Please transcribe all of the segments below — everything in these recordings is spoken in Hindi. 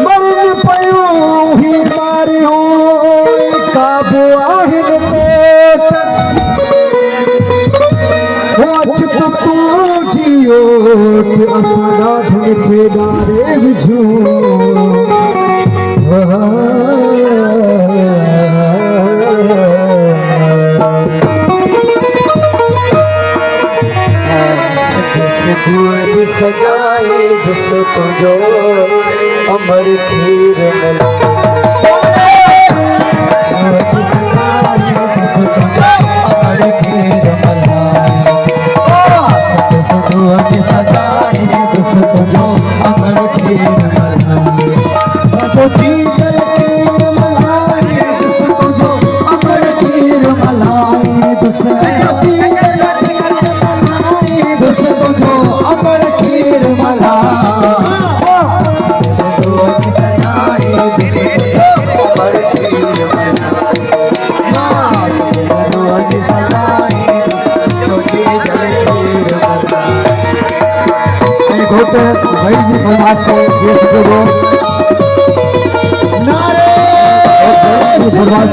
मरण पयो ही मारियो काबू आहिन पोट तो तू जियो असां ढंग खे डारे विझूं सिद्धू सजाए जिस तुझो अमर खीर मिल सजाए जिस तुझो अमर खीर मिलाए सिद्धू सजाए जिस तुझो अमर खीर मिलाए खीर मिलाए जिस तुझो अमर खीर मिलाए अमर खीर मला सिद्धू सजाए जिस तुझो अमर खीर मला सिद्धू सजाए तुझे जल खीर मला घोट भाई जी फरमाश को जिस को नारे फरमाश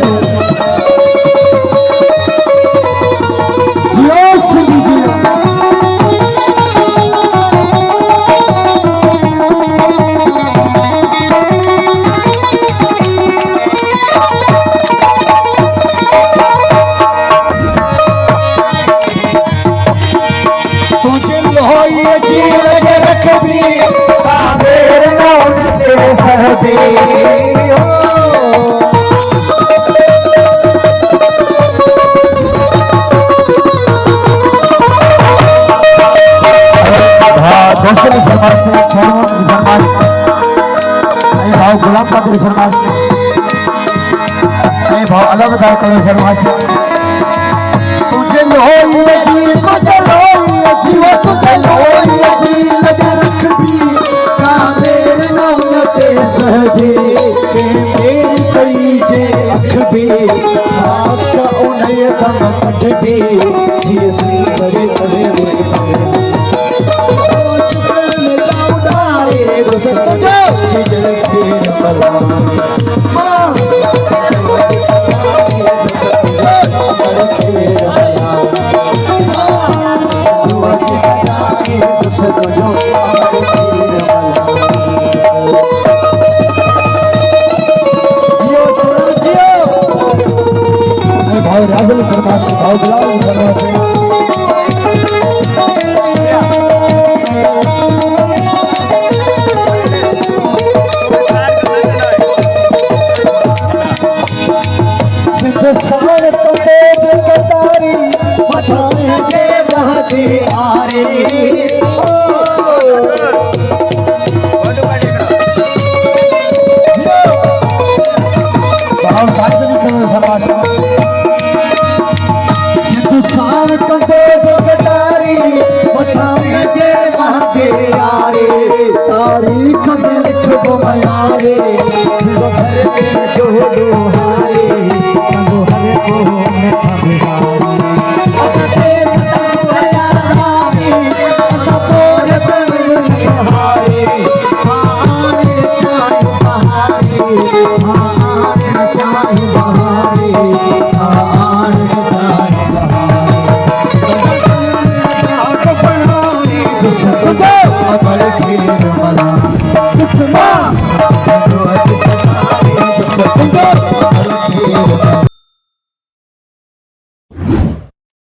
जियो सिद्धू जी दोस्तों की फरमाइश है, छोरों की फरमाइश, भाव गुलाम का तेरी फरमाइश है, भाव अलग बताए करो फरमाइश है। तुझे लोई जी तुझे लोई जीवा तुझे लोई जी लगे रख भी का मेरे नाम ते सहबे के मेरी कई जे अख भी साथ का उन्हें दम कट भी जी श्री करे करे जल खीर मला अमर खीर मला सजाए जिस तुझो अमर खीर मला जियो सुनो जियो भाव राजल फरमाश भाव गुलाम फरमाश सार तो तेज कतारी मथाए के बहते आरे सिद्धू सार तो तेज कतारी मथाए के बहते आरे तारीख में लिख दो मयारे घर में जो हारे अमर खीर मला